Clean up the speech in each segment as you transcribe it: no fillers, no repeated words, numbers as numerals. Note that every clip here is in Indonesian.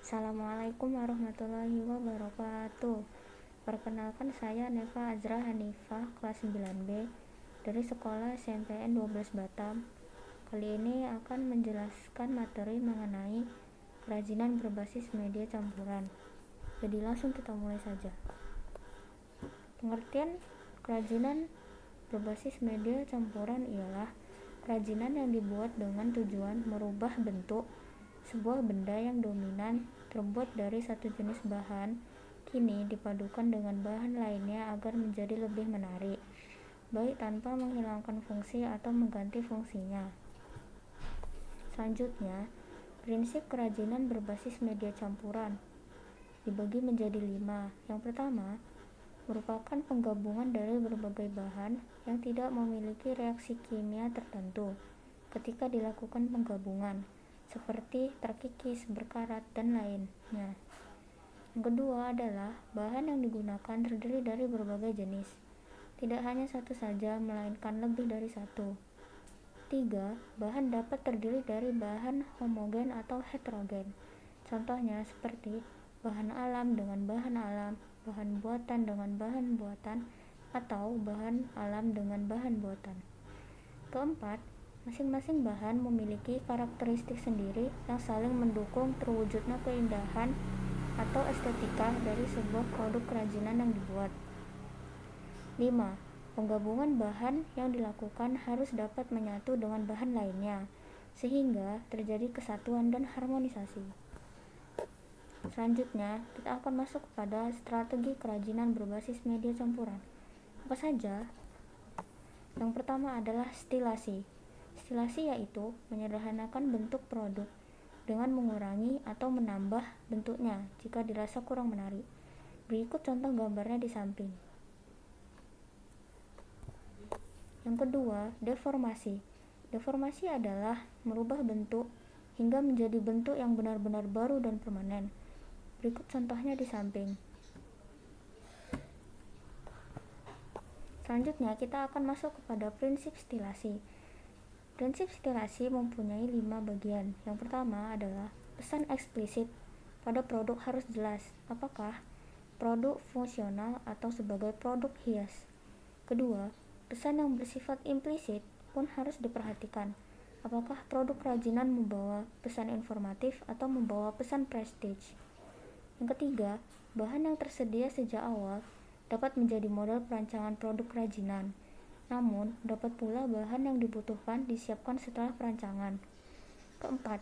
Assalamualaikum warahmatullahi wabarakatuh. Perkenalkan, saya Neva Azra Hanifah, kelas 9B dari Sekolah SMPN 12 Batam. Kali ini akan menjelaskan materi mengenai kerajinan berbasis media campuran. Jadi langsung kita mulai saja. Pengertian kerajinan berbasis media campuran ialah kerajinan yang dibuat dengan tujuan merubah bentuk sebuah benda yang dominan terbuat dari satu jenis bahan kini dipadukan dengan bahan lainnya agar menjadi lebih menarik, baik tanpa menghilangkan fungsi atau mengganti fungsinya. Selanjutnya, prinsip kerajinan berbasis media campuran dibagi menjadi 5. Yang pertama, merupakan penggabungan dari berbagai bahan yang tidak memiliki reaksi kimia tertentu ketika dilakukan penggabungan, seperti terkikis, berkarat, dan lainnya. Yang kedua adalah bahan yang digunakan terdiri dari berbagai jenis, tidak hanya satu saja, melainkan lebih dari satu. 3. Bahan dapat terdiri dari bahan homogen atau heterogen. Contohnya seperti bahan alam dengan bahan alam, bahan buatan dengan bahan buatan, atau bahan alam dengan bahan buatan. Keempat, masing-masing bahan memiliki karakteristik sendiri yang saling mendukung terwujudnya keindahan atau estetika dari sebuah produk kerajinan yang dibuat. 5. Penggabungan bahan yang dilakukan harus dapat menyatu dengan bahan lainnya, sehingga terjadi kesatuan dan harmonisasi. Selanjutnya, kita akan masuk kepada strategi kerajinan berbasis media campuran. Apa saja? Yang pertama adalah stilasi. Stilasi yaitu menyederhanakan bentuk produk dengan mengurangi atau menambah bentuknya jika dirasa kurang menarik. Berikut contoh gambarnya di samping. Yang kedua, deformasi. Deformasi adalah merubah bentuk hingga menjadi bentuk yang benar-benar baru dan permanen. Berikut contohnya di samping. Selanjutnya, kita akan masuk kepada prinsip stilasi. Prinsip stilasi mempunyai 5 bagian. Yang pertama adalah pesan eksplisit. Pada produk harus jelas apakah produk fungsional atau sebagai produk hias. Kedua, pesan yang bersifat implisit pun harus diperhatikan. Apakah produk kerajinan membawa pesan informatif atau membawa pesan prestige. Yang ketiga, bahan yang tersedia sejak awal dapat menjadi modal perancangan produk kerajinan. Namun, dapat pula bahan yang dibutuhkan disiapkan setelah perancangan. Keempat,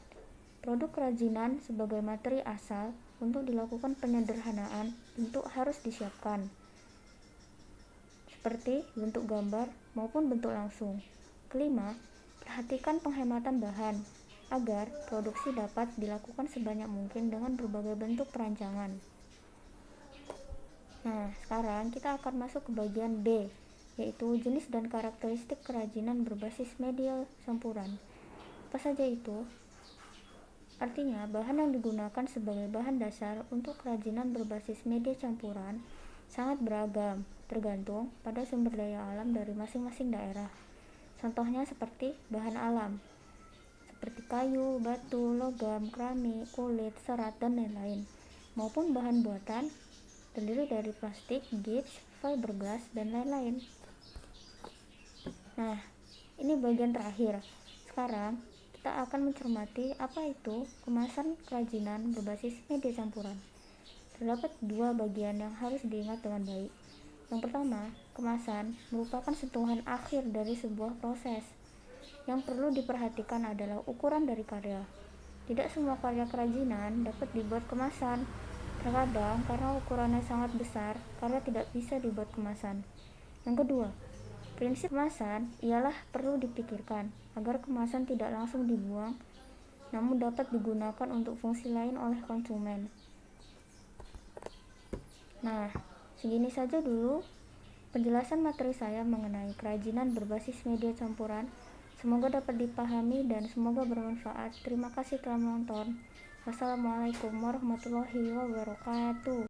produk kerajinan sebagai materi asal untuk dilakukan penyederhanaan bentuk harus disiapkan, seperti bentuk gambar maupun bentuk langsung. Kelima, perhatikan penghematan bahan agar produksi dapat dilakukan sebanyak mungkin dengan berbagai bentuk perancangan. Nah, sekarang kita akan masuk ke bagian B, yaitu jenis dan karakteristik kerajinan berbasis media campuran. Apa saja itu? Artinya, bahan yang digunakan sebagai bahan dasar untuk kerajinan berbasis media campuran sangat beragam, tergantung pada sumber daya alam dari masing-masing daerah. Contohnya seperti bahan alam, seperti kayu, batu, logam, keramik, kulit, serat, dan lain-lain, maupun bahan buatan terdiri dari plastik, gips, fiberglass, dan lain-lain. Nah, ini bagian terakhir. Sekarang kita akan mencermati apa itu kemasan kerajinan berbasis media campuran. Terdapat 2 bagian yang harus diingat dengan baik. Yang pertama, kemasan merupakan sentuhan akhir dari sebuah proses. Yang perlu diperhatikan adalah ukuran dari karya. Tidak semua karya kerajinan dapat dibuat kemasan. Terkadang karena ukurannya sangat besar, karya tidak bisa dibuat kemasan. Yang kedua, prinsip kemasan ialah perlu dipikirkan agar kemasan tidak langsung dibuang, namun dapat digunakan untuk fungsi lain oleh konsumen. Nah, segini saja dulu penjelasan materi saya mengenai kerajinan berbasis media campuran. Semoga dapat dipahami dan semoga bermanfaat. Terima kasih telah menonton. Wassalamualaikum warahmatullahi wabarakatuh.